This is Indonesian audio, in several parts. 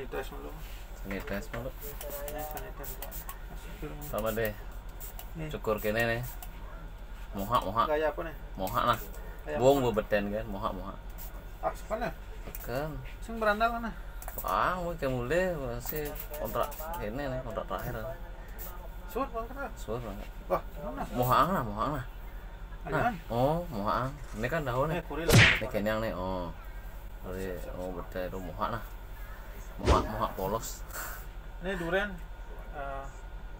Sanitas dulu. Sanitas malu. Ini sanitas dulu. Sama deh. Nih. Cukur kene nih. Moha. Gaya apa nih? Moha nah. Gaya Buang apa? gue beten kan, moha. Ah, sepannya. Kan. Sing berandal mana? Wah, gue kayak mulai masih kontrak ini nih, kontrak terakhir. Suut bang kena. Suar banget. Wah, mana? Mohaang nah. Ayaan. Oh, mohaang. Ini kan daun nih. Kuril lah. Ini kenyang nih. Oh. Jadi, betul itu moha nah. Moha polos. Ini durian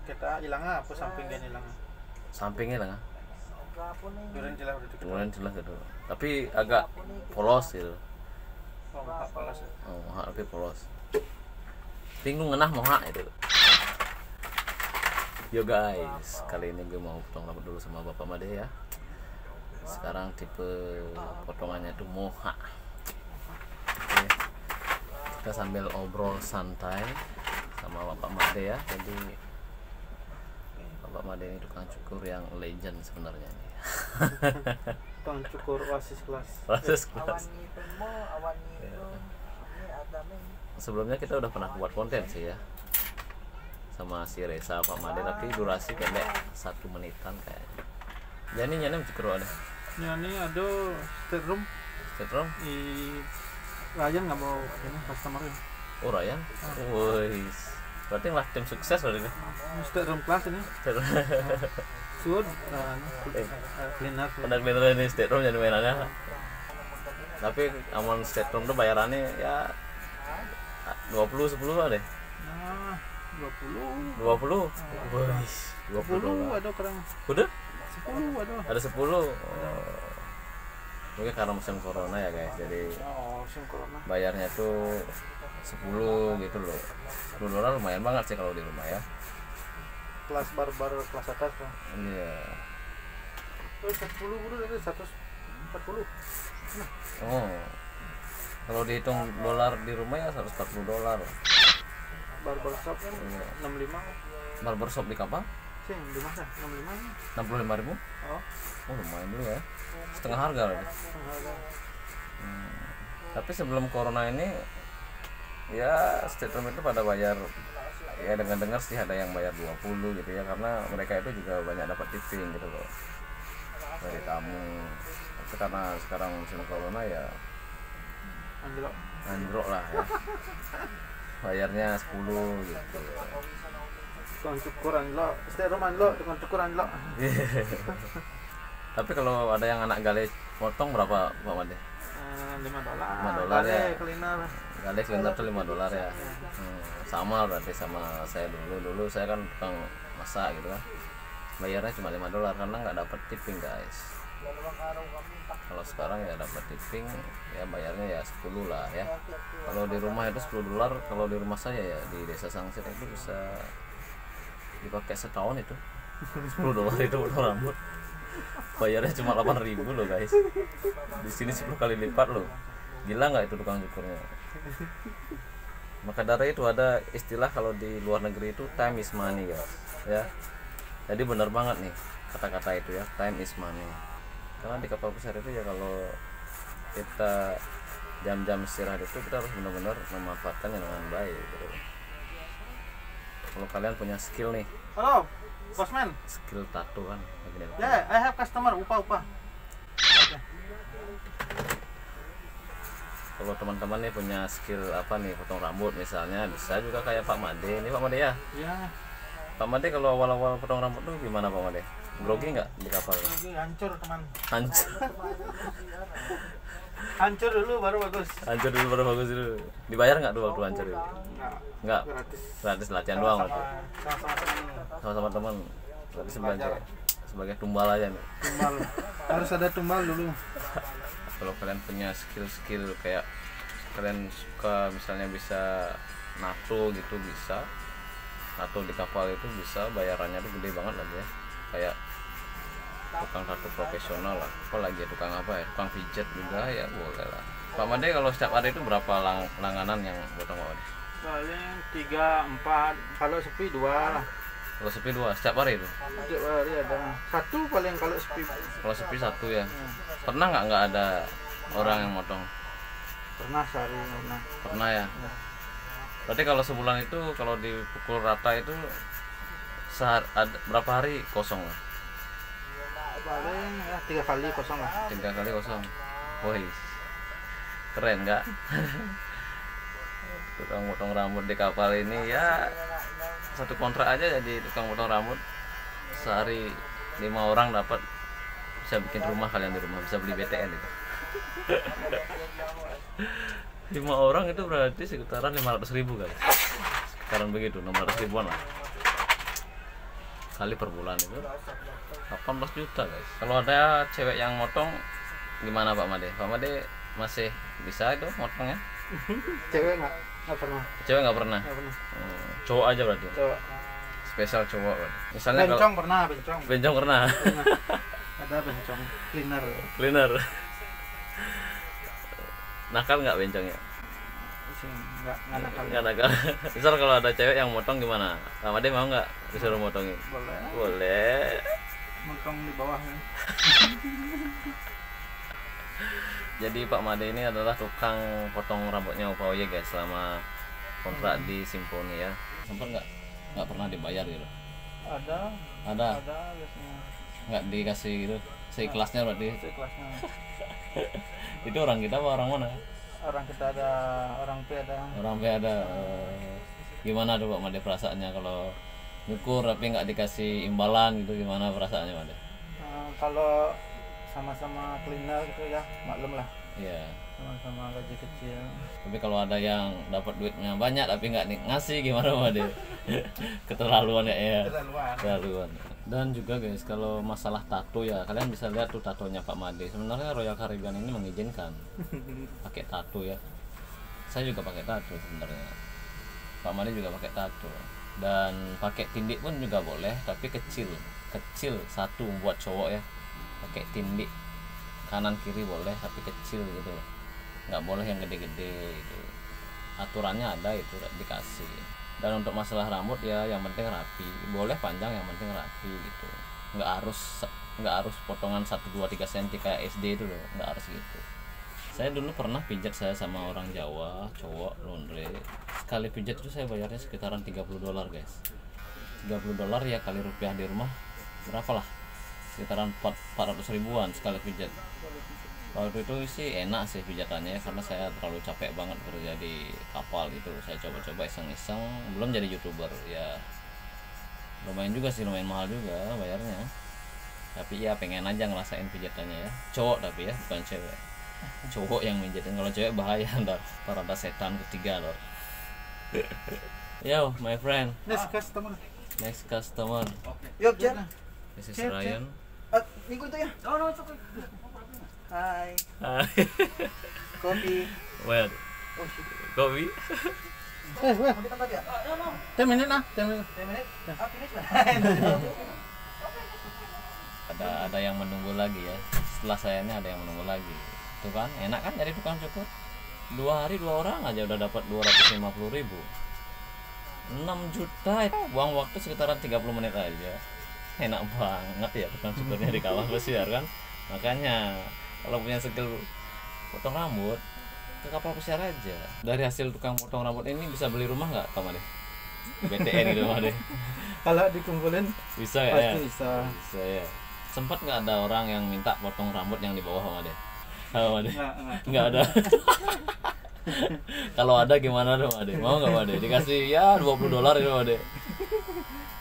kita hilangnya apa sampingnya hilangnya? Sampingnya lah. Durian jelas udah diketahui. Kemudian jelas gitu. Tapi agak polos gitu. Oh, enggak palas ya. Oh, moha tapi polos. Bingung ngenah moha itu. Yo guys, kali ini gue mau potong rambut dulu sama Bapak Made ya. Sekarang tipe potongannya tuh moha. Oke. Kita sambil obrol santai sama Bapak Made ya. Jadi Bapak Made ini tukang cukur yang legend sebenarnya nih. Tukang cukur oasis kelas. Proses kelas. Sebelumnya kita udah pernah buat konten sih ya sama si Reza Pak Made, tapi durasi pendek 1 menitan kayaknya. Jadi nyana cukur ada. Ini ada state room. Setrum? Di Ryan nggak mau ini customer-nya. Oh Ryan? Woi. Berarti lah tim sukses berarti. State room kelas ini. Suut cleaner. Pada cleaner ini state room jadi mainannya. Tapi aman state room tuh bayarannya ya 20-10 lah deh. Nah, 20. 20. Woi. 20 ada kurang. Udah? 10 ada. Ada 10. Oh. Mungkin karena musim corona ya guys. Jadi Oh, musim corona. bayarnya tuh 10 gitu loh. $10 lumayan banget sih kalau di rumah ya. Kelas barbar kelas atas kan. Iya. Oh, 10 buru dari 140. Oh. Kalau dihitung dolar di rumah ya $140. Barbar shop kan Iya. 65. Barbershop di kapal Sing di mana? 65. 65.000. Oh, Oh lumayan dulu ya. Setengah harga lagi. harga. Tapi sebelum corona ini ya statement itu pada bayar, ya dengar sih ada yang bayar 20 gitu ya, karena mereka itu juga banyak dapat tipping gitu loh dari tamu. Tapi karena sekarang musim corona ya Anjlok. anjlok lah ya, bayarnya 10 gitu. Tukang cukur anjlok. State room anjlok, tukang cukur anjlok. Tapi kalau ada yang anak gale potong berapa Pak Made? $5. $5 ya. Cleaner. Gale sebentar tuh $5 ya. Sama berarti sama saya dulu saya kan tukang masak gitu kan, bayarnya cuma $5 karena nggak dapat tipping guys. Kalau sekarang ya dapat tipping ya, bayarnya ya 10 lah ya. Kalau di rumah itu $10. Kalau di rumah saya ya di Desa Sangsit itu bisa dipakai setahun itu. $10 itu potong rambut. Bayarnya cuma 8.000 loh guys. Di sini 10 kali lipat loh. Gila nggak itu tukang cukurnya? Maka dari itu ada istilah kalau di luar negeri itu time is money guys. Ya. Jadi benar banget nih kata-kata itu ya, time is money. Karena di kapal besar itu ya kalau kita jam-jam istirahat itu kita harus benar-benar memanfaatkannya dengan baik gitu. Kalau kalian punya skill nih, Halo, Bosman. skill tato kan begini. Yeah, I have customer. Upah. Kalau teman-teman nih punya skill apa nih, potong rambut misalnya, bisa juga kayak Pak Made. Ini Pak Made ya. Ya, Pak Made kalau awal-awal potong rambut tuh gimana Pak Made? Grogi nggak di kapal? ini hancur teman. Hancur. Hancur dulu baru bagus. Hancur dulu baru bagus dulu. Dibayar nggak tuh waktu hancur itu? Nggak. Gratis. Gratis latihan doang waktu. Sama-sama teman. Sama-sama teman. Berarti sebagai tumbal aja nih. Tumbal. Harus ada tumbal dulu. Kalau kalian punya skill kayak kalian suka misalnya bisa nato gitu, bisa nato di kapal itu bisa, bayarannya tuh gede banget lagi ya, kayak tukang tato profesional lah. Apalagi tukang apa ya, tukang pijat juga ya boleh lah. Pak Made kalau setiap hari itu berapa langganan yang potong Pak Made? Paling 3, 4, kalau sepi 2 lah. Kalau sepi 2 setiap hari itu? Setiap hari ada 1 paling kalau sepi. Kalau sepi 1 ya. Pernah nggak ada orang yang motong? Pernah sehari pernah. Pernah ya. Berarti kalau sebulan itu kalau dipukul rata itu berapa hari kosong lah? Paling ya 3 kali kosong lah. 3 kali kosong. Woi, keren nggak? Tukang potong rambut di kapal ini ya satu kontrak aja jadi tukang potong rambut. Sehari 5 orang dapat, bisa bikin rumah kalian di rumah, bisa beli BTN itu. 5 orang itu berarti sekitaran 500.000 kali. Sekitaran begitu, 600 ribuan lah. Kali per bulan itu 18 juta guys. Kalau ada cewek yang motong gimana Pak Made? Pak Made masih bisa itu motongnya? Cewek nggak pernah. Cewek nggak pernah? Nggak pernah. Cowok aja berarti? Cowok. Spesial cowok berarti. Misalnya Bencong kalau... pernah, bencong. Bencong pernah? Pernah. Ada bencong, cleaner. Cleaner. Nakal nggak bencongnya? Nggak nakal. Nggak nakal. Misal kalau ada cewek yang motong gimana? Pak Made mau nggak disuruh motongin? Boleh. Boleh. Motong di bawah ya. Jadi Pak Made ini adalah tukang potong rambutnya Opa Oye guys selama kontrak di Simponi ya. Sempat nggak pernah dibayar gitu? Ada biasanya. Nggak dikasih gitu? Seikhlasnya berarti? Seikhlasnya. Itu orang kita apa orang mana? Orang kita ada, orang P ada. Orang P ada. Gimana tuh Pak Made perasaannya kalau nyukur tapi nggak dikasih imbalan gitu, gimana perasaannya Made? Kalau sama-sama cleaner gitu ya maklum lah. Iya. Sama-sama gaji kecil. Tapi kalau ada yang dapat duitnya banyak tapi nggak ngasih gimana Made? Keterlaluan ya. Keterlaluan. Dan juga guys, kalau masalah tato ya, kalian bisa lihat tuh tatonya Pak Made. Sebenarnya Royal Caribbean ini mengizinkan pakai tato ya. Saya juga pakai tato sebenarnya. Pak Made juga pakai tato. Dan pakai tindik pun juga boleh, tapi kecil satu buat cowok ya. Pakai tindik kanan kiri boleh, tapi kecil gitu. Nggak boleh yang gede-gede gitu. Aturannya ada itu dikasih. Dan untuk masalah rambut ya yang penting rapi, boleh panjang yang penting rapi gitu. Nggak harus potongan 1, 2, 3 cm kayak SD itu loh, nggak harus gitu. Saya dulu pernah pijat saya sama orang Jawa, cowok laundry. Sekali pijat itu saya bayarnya sekitaran $30 guys. $30 ya kali rupiah di rumah berapa lah? Sekitaran 400 ribuan sekali pijat. Waktu itu sih enak sih pijatannya karena saya terlalu capek banget kerja di kapal gitu. Saya coba-coba iseng-iseng, belum jadi YouTuber ya. Lumayan juga sih, lumayan mahal juga bayarnya. Tapi ya pengen aja ngerasain pijatannya ya. Cowok tapi ya, bukan cewek. Cowok yang mijitin, kalau cewek bahaya ntar ada setan ketiga loh. Yo, my friend. Next customer. Yup, Jen. This is Ryan. Minggu itu ya? No, it's okay. Hai. Kopi. Well, Oh shit. kopi. Weh. 10 menit lah. 10 menit. Ada yang menunggu lagi ya. Setelah saya ini ada yang menunggu lagi. Tuh kan, enak kan jadi tukang cukur. 2 hari 2 orang aja udah dapat 250.000. 6 juta itu buang waktu sekitaran 30 menit aja. Enak banget ya tukang cukurnya di kawah pesiar kan. Makanya kalau punya skill potong rambut ke kapal pesiar aja. Dari hasil tukang potong rambut ini bisa beli rumah nggak Pak Made? BTN gitu Made. Kalau dikumpulin Bisa ya? pasti bisa. Bisa ya. Sempat nggak ada orang yang minta potong rambut yang di bawah Pak Made? Pak Made? Nggak ada. Kalau ada gimana dong Made? Mau nggak Made? Dikasih ya $20 itu Made.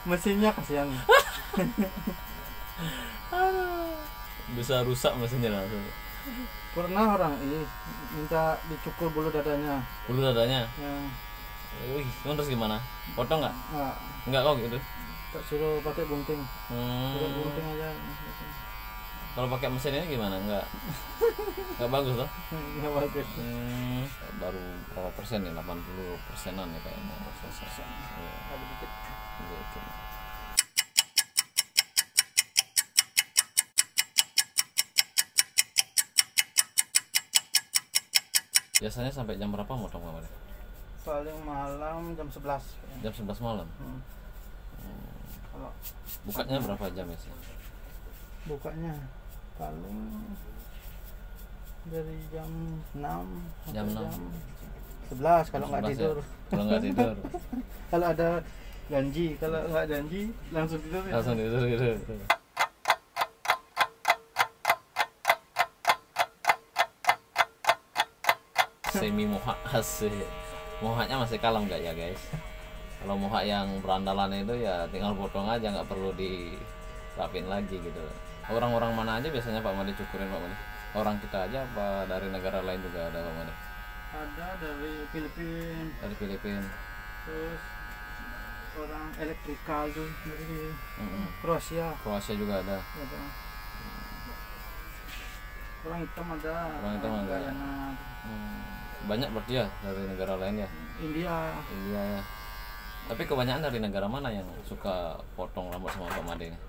Mesinnya kasihan. Bisa rusak mesinnya langsung. Pernah orang ini minta dicukur bulu dadanya. Bulu dadanya? Ya. Wih, terus gimana? Potong nggak? Nggak kok gitu. Tak suruh pakai gunting. Pakai gunting aja. Kalau pakai mesin ini gimana? Nggak bagus loh. Nggak bagus. Baru berapa persen nih? 80%-an ya kayaknya. Ada dikit. Biasanya sampai jam berapa motong Pak Made? Paling malam jam 11. Jam 11 malam. Kalau Bukanya berapa jam ya sih? bukanya paling dari jam 6 sampai Jam 6. 11 kalau nggak 11 ya? tidur. Kalau nggak tidur. Kalau ada janji, kalau nggak janji langsung tidur ya. Langsung tidur gitu. Semi mohak asik. Mohaknya masih kalem nggak ya guys? Kalau mohak yang berandalan itu ya tinggal potong aja, nggak perlu dirapin lagi gitu. Orang-orang mana aja biasanya Pak Made cukurin Pak Made? Orang kita aja apa dari negara lain juga ada Pak Made? Ada dari Filipina, Dari Filipina. terus orang elektrikal tuh dari Mm-mm. Kroasia Kroasia juga ada. ada. Orang hitam ada. Orang hitam ada. Guyana, Banyak berarti ya dari negara lain ya. India. Iya ya. Tapi kebanyakan dari negara mana yang suka potong rambut sama Pak Made ini?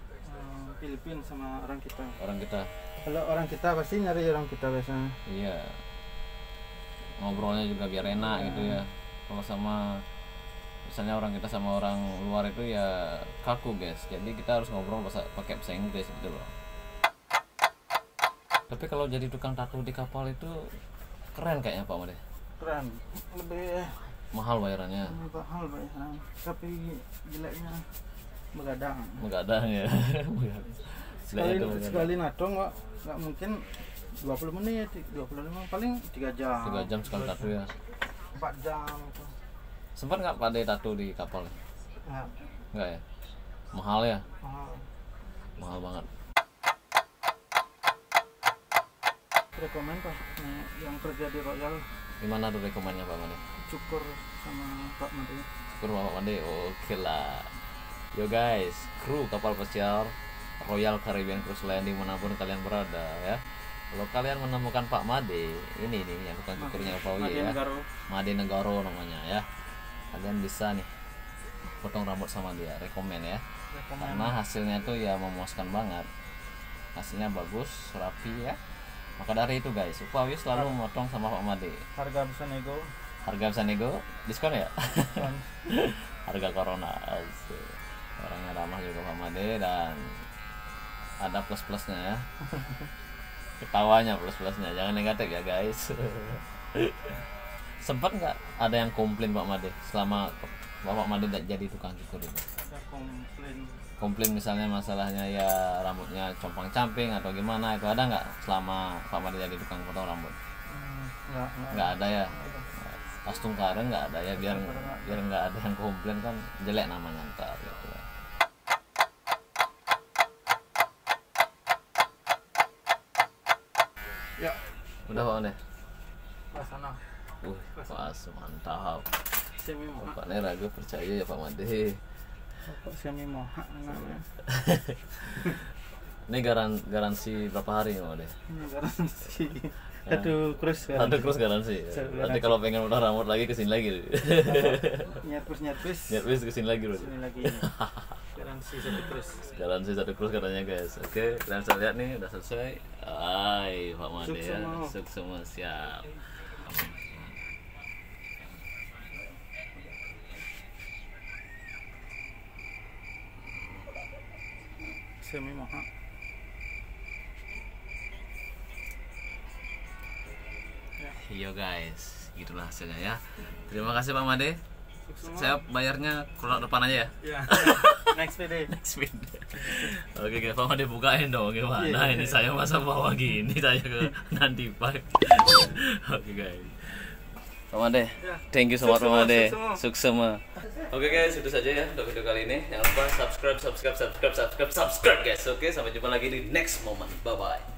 Filipina sama orang kita. Orang kita. Kalau orang kita pasti nyari orang kita biasanya. Iya. Ngobrolnya juga biar enak gitu ya. Kalau sama misalnya orang kita sama orang luar itu ya kaku guys. Jadi kita harus ngobrol pakai bahasa Inggris gitu loh. Tapi kalau jadi tukang tato di kapal itu keren kayaknya Pak Made. Keren. Lebih Mahal bayarannya. mahal bayaran. Tapi jeleknya begadang. Begadang ya. Sekali nato nggak mungkin 20 menit, 25 paling 3 jam. 3 jam sekali tato ya. 4 jam itu. Sempat nggak Pak Ade tato di kapal? Nah, Nggak ya? Mahal ya? mahal. Mahal banget. Rekomen Pak, yang kerja di Royal Gimana tuh rekomennya Pak Made? cukur sama Pak Made. Kru Pak Made, oke lah. Yo guys, kru kapal pesiar Royal Caribbean Cruise Line dimanapun kalian berada ya. Kalau kalian menemukan Pak Made, ini nih yang tukang cukurnya Pak Uye ya. Negaro. Made Negoro namanya ya. Kalian bisa nih potong rambut sama dia, rekomen ya. Rekomen. Karena hasilnya tuh ya memuaskan banget. Hasilnya bagus, rapi ya. Maka dari itu guys, Upawi selalu memotong sama Pak Made. Harga bisa nego. Harga bisa nego, diskon ya? Kan. Harga corona. Asik. Orangnya ramah juga Pak Made dan ada plus-plusnya ya. Ketawanya plus-plusnya, jangan negatif ya guys. Sempat nggak ada yang komplain Pak Made selama Bapak Made jadi tukang cukur itu? Ada komplain. Komplain misalnya masalahnya ya rambutnya compang-camping atau gimana, itu ada nggak selama Pak Made jadi tukang potong rambut? Nggak ada ya. Pas tungkaren nggak ada ya, biar nggak ada yang komplain kan jelek namanya ntar gitu. Ya, Udah Pak Made? ke sana. Pas mantap. Semi mohak. Pak Nih ragu percaya ya Pak Made. Kok semi mohak namanya? Ini garansi berapa hari Pak Made? Ini garansi. Satu cruise kan. Satu cruise garansi. Nanti kalau pengen potong rambut lagi kesini lagi. Nyerpus. Nyet kesini lagi bro. Sini lagi. Garansi satu cruise. Garansi satu cruise katanya guys. Oke, kalian bisa lihat nih udah selesai. Hai Pak Made ya. Sukses semua siap. Semi mohak. Yo guys, gitulah hasilnya ya. Terima kasih Pak Made. Saya bayarnya kurang depan aja ya. Ya. Next PD. Next video. Oke guys, Pak Made bukain dong gimana ini saya masa bawa gini saya ke nanti Pak. Oke guys. Pak Made, thank you so much Pak Made. Sukses semua. Oke guys, itu saja ya untuk video kali ini. Jangan lupa subscribe guys. Oke, sampai jumpa lagi di next moment. Bye bye.